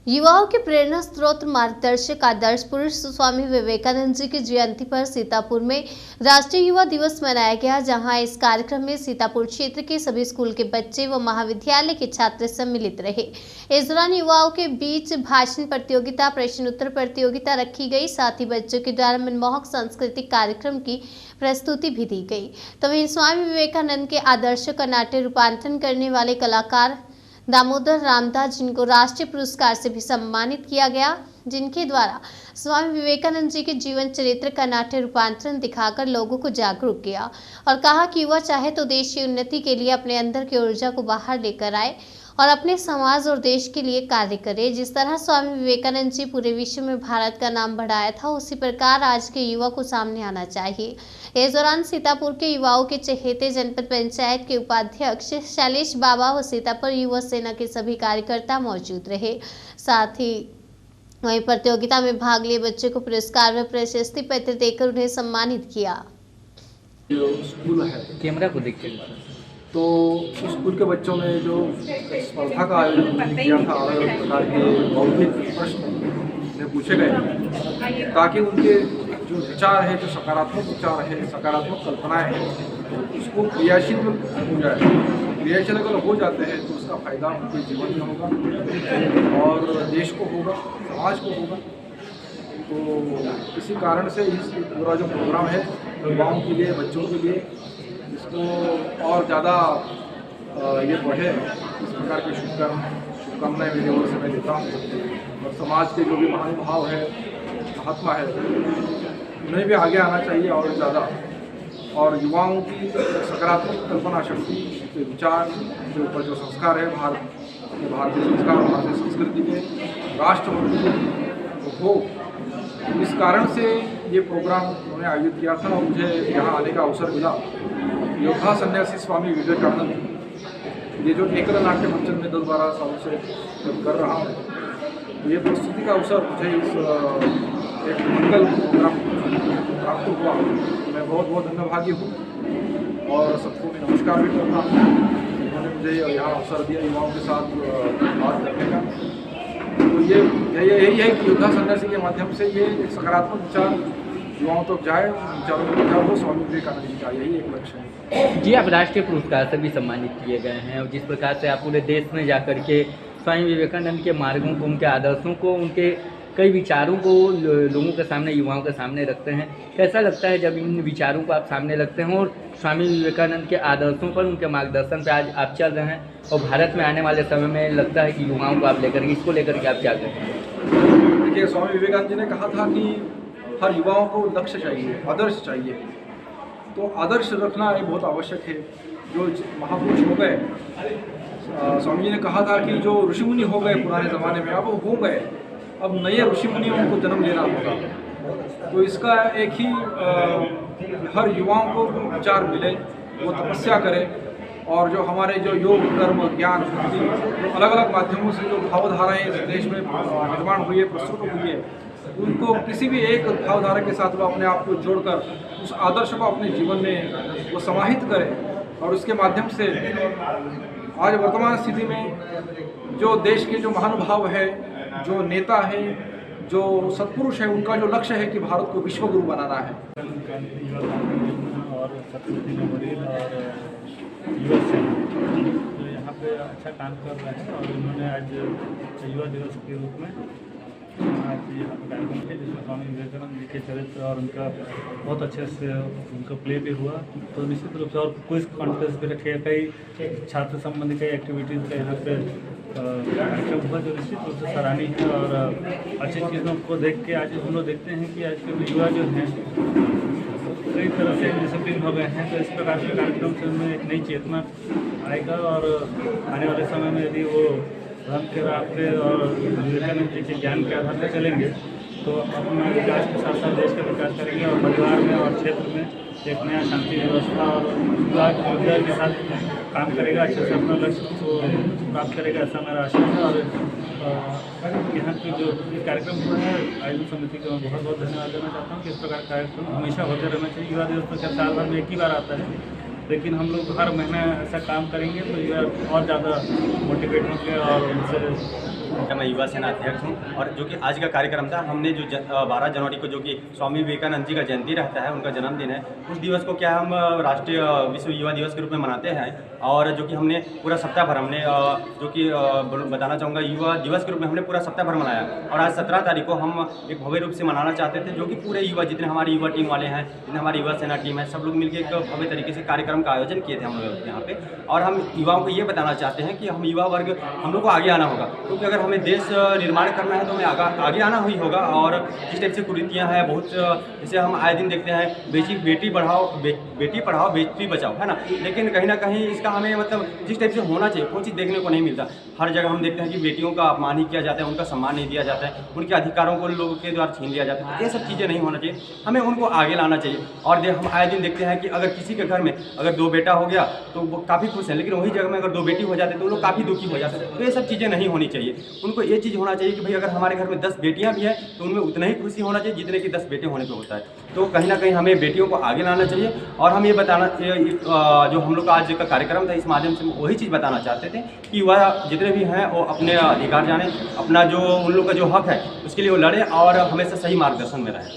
युवाओं के प्रेरणा स्रोत मार्गदर्शक आदर्श पुरुष स्वामी विवेकानंद जी की जयंती पर सीतापुर में राष्ट्रीय युवा दिवस मनाया गया, जहां इस कार्यक्रम में सीतापुर क्षेत्र के सभी स्कूल के बच्चे व महाविद्यालय के छात्र सम्मिलित रहे। इस दौरान युवाओं के बीच भाषण प्रतियोगिता, प्रश्न उत्तर प्रतियोगिता रखी गई। साथ ही बच्चों के द्वारा मनमोहक सांस्कृतिक कार्यक्रम की प्रस्तुति भी दी गई। तो वहीं स्वामी विवेकानंद के आदर्शों का नाट्य रूपांतरण करने वाले कलाकार दामोदर रामदास, जिनको राष्ट्रीय पुरस्कार से भी सम्मानित किया गया, जिनके द्वारा स्वामी विवेकानंद जी के जीवन चरित्र का नाट्य रूपांतरण दिखाकर लोगों को जागरूक किया और कहा कि युवा चाहे तो देश की उन्नति के लिए अपने अंदर की ऊर्जा को बाहर लेकर आए और अपने समाज और देश के लिए कार्य करे। जिस तरह स्वामी विवेकानंद जी पूरे विश्व में भारत का नाम बढ़ाया था, उसी प्रकार आज के युवा को सामने आना चाहिए। इस दौरान सीतापुर के युवाओं के चहेते जनपद पंचायत के उपाध्यक्ष शैलेश बाबा व सीतापुर युवा सेना के सभी कार्यकर्ता मौजूद रहे। साथ ही वहीं प्रतियोगिता में भाग लिए बच्चों को पुरस्कार व प्रशस्ति पत्र देकर उन्हें सम्मानित किया। स्कूल है कैमरा को देख के तो स्कूल के बच्चों ने जो स्पर्धा का आयोजन किया था, अलग अलग प्रकार के बौद्धिक प्रश्न पूछे गए ताकि उनके जो विचार है, जो सकारात्मक विचार है, सकारात्मक कल्पनाएं हैं, उसको क्रियाशील हो जाए। क्रियाशील अगर हो जाते हैं तो उसका फायदा उनके जीवन में होगा और देश को होगा, समाज को होगा। तो इसी कारण से इस पूरा जो प्रोग्राम है युवाओं के लिए, बच्चों के लिए, इसको और ज़्यादा ये बढ़े, इस प्रकार की शुभकामनाएं मेरी ओर से मैं देता हूँ। और समाज के जो भी महानुभाव है, महात्मा है, उन्हें भी आगे आना चाहिए और ज़्यादा। और युवाओं की सकारात्मक कल्पना शक्ति के विचार के ऊपर जो संस्कार है, भारतीय संस्कार, भारतीय संस्कृति के, राष्ट्रभक्ति के हो, इस कारण से ये प्रोग्राम उन्होंने आयोजित किया था और मुझे यहाँ आने का अवसर मिला। योद्धा सन्यासी स्वामी विवेकानंद, ये जो एकल नाट्य मंचन में 10-12 सालों से कर रहा हूँ, ये प्रस्तुति का अवसर मुझे इस एक मंगल प्रोग्राम प्राप्त हुआ। मैं बहुत बहुत धन्यभागी हूँ और सबको मैं नमस्कार भी करता हूँ। उन्होंने मुझे यहाँ अवसर दिया युवाओं के साथ बात करने का। तो यही है कि योद्धा सन्यासी के माध्यम से ये एक सकारात्मक विचार युवाओं तक जाए, विचारों में विचार हो स्वामी विवेकानंद जी का, यही एक लक्ष्य है। जी, आप राष्ट्रीय पुरस्कार से भी सम्मानित किए गए हैं और जिस प्रकार से आप पूरे देश में जाकर के स्वामी विवेकानंद के मार्गों को, उनके आदर्शों को, उनके कई विचारों को लोगों के सामने, युवाओं के सामने रखते हैं, कैसा लगता है जब इन विचारों को आप सामने रखते हैं और स्वामी विवेकानंद के आदर्शों पर, उनके मार्गदर्शन पर आज आप चल रहे हैं और भारत में आने वाले समय में लगता है कि युवाओं को आप लेकर, इसको लेकर के आप क्या करें? देखिए, स्वामी विवेकानंद जी ने कहा था कि हर युवाओं को लक्ष्य चाहिए, आदर्श चाहिए। तो आदर्श रखना ये बहुत आवश्यक है। जो महापुरुष हो गए, स्वामी जी ने कहा था कि जो ऋषि मुनि हो गए पुराने ज़माने में, अब हो गए, अब नए ऋषि मुनियों को जन्म लेना होगा। तो इसका एक ही हर युवाओं को विचार मिले, वो तपस्या करें और जो हमारे जो योग, कर्म, ज्ञान, भक्ति, जो अलग अलग माध्यमों से जो भावधाराएँ इस देश में निर्माण हुई है, प्रस्तुत हुई है, उनको किसी भी एक भावधारा के साथ वो अपने आप को जोड़कर उस आदर्श को अपने जीवन में वो समाहित करें और उसके माध्यम से आज वर्तमान स्थिति में जो देश के जो महानुभाव है, जो नेता है, जो सत्पुरुष है, उनका जो लक्ष्य है कि भारत को विश्व गुरु बनाना है। और संस्कृति में बड़ी और युवा सेना तो यहाँ पे अच्छा काम कर रहे हैं और उन्होंने आज युवा दिवस के रूप में आज यहाँ पर कार्यक्रम किया, जिसमें स्वामी विवेकानंद जी के चरित्र और उनका बहुत अच्छे से उनका प्ले भी हुआ। तो निश्चित रूप से और क्विज कॉन्टेस्ट भी रखे, कई छात्र संबंधी कई एक्टिविटीज़ का यहाँ पे कार्यक्रम हुआ, जो निश्चित रूप से सराहनीय है। और अच्छी चीज़ों को देख के आज हम लोग देखते हैं कि आज के युवा जो हैं कई तरह से डिसिप्लिन हो गए हैं। तो इस प्रकार के कार्यक्रम से उनमें एक नई चेतना आएगा और आने वाले समय में यदि वो धर्म के राह पे और विवेकानंद जी के ज्ञान के आधार पर चलेंगे तो अपना विकास के साथ साथ देश का विकास करेंगे और परिवार में और क्षेत्र में एक नया शांति व्यवस्था और युवा के साथ काम करेगा, अच्छे से अपना लक्ष्य को प्राप्त करेगा, ऐसा मेरा आशा है। और यहाँ की जो कार्यक्रम हुआ है आयोजन समिति को मैं बहुत बहुत धन्यवाद देना चाहता हूँ कि इस प्रकार कार्यक्रम हमेशा होते रहना चाहिए। युवा दिवस तो क्या साल भर में एक ही बार आता है, लेकिन हम लोग हर महीने ऐसा काम करेंगे तो युवा और ज़्यादा मोटिवेट होंगे और उनसे मैं युवा सेना अध्यक्ष हूँ और जो कि आज का कार्यक्रम था, हमने जो 12 जनवरी को जो कि स्वामी विवेकानंद जी का जयंती रहता है, उनका जन्मदिन है, उस दिवस को क्या हम राष्ट्रीय विश्व युवा दिवस के रूप में मनाते हैं। और जो कि हमने पूरा सप्ताह भर हमने जो कि बताना चाहूँगा, युवा दिवस के रूप में हमने पूरा सप्ताह भर मनाया। और आज 17 तारीख को हम एक भव्य रूप से मनाना चाहते थे, जो कि पूरे युवा, जितने हमारी युवा टीम वाले हैं, जितने हमारी युवा सेना टीम है, सब लोग मिलकर एक भव्य तरीके से कार्यक्रम का आयोजन किए थे हम लोग यहाँ पे। और हम युवाओं को ये बताना चाहते हैं कि हम युवा वर्ग, हम लोग को आगे आना होगा, क्योंकि अगर हमें देश निर्माण करना है तो हमें आगे आना ही होगा। और जिस टाइप से कुरीतियाँ हैं, बहुत जैसे हम आए दिन देखते हैं, बेटी पढ़ाओ बेटी बचाओ, है ना, लेकिन कहीं ना कहीं इसका हमें मतलब जिस टाइप से होना चाहिए वो चीज़ देखने को नहीं मिलता। हर जगह हम देखते हैं कि बेटियों का अपमान ही किया जाता है, उनका सम्मान नहीं दिया जाता है, उनके अधिकारों को लोगों के द्वारा छीन लिया जाता है। ये सब चीज़ें नहीं होना चाहिए, हमें उनको आगे लाना चाहिए। और हम आए दिन देखते हैं कि अगर किसी के घर में अगर 2 बेटा हो गया तो वो काफ़ी खुश हैं, लेकिन वही जगह में अगर 2 बेटी हो जाते तो लोग काफ़ी दुखी हो जाते हैं। तो ये सब चीज़ें नहीं होनी चाहिए। उनको ये चीज़ होना चाहिए कि भाई अगर हमारे घर में 10 बेटियां भी हैं तो उनमें उतना ही खुशी होना चाहिए जितने कि 10 बेटे होने पे होता है। तो कहीं ना कहीं हमें बेटियों को आगे लाना चाहिए। और हम ये बताना, जो हम लोग का आज का कार्यक्रम था, इस माध्यम से वही चीज़ बताना चाहते थे कि वह जितने भी हैं वो अपने अधिकार जाने, अपना जो उन लोग का जो हक है उसके लिए वो लड़े और हमेशा सही मार्गदर्शन में रहें।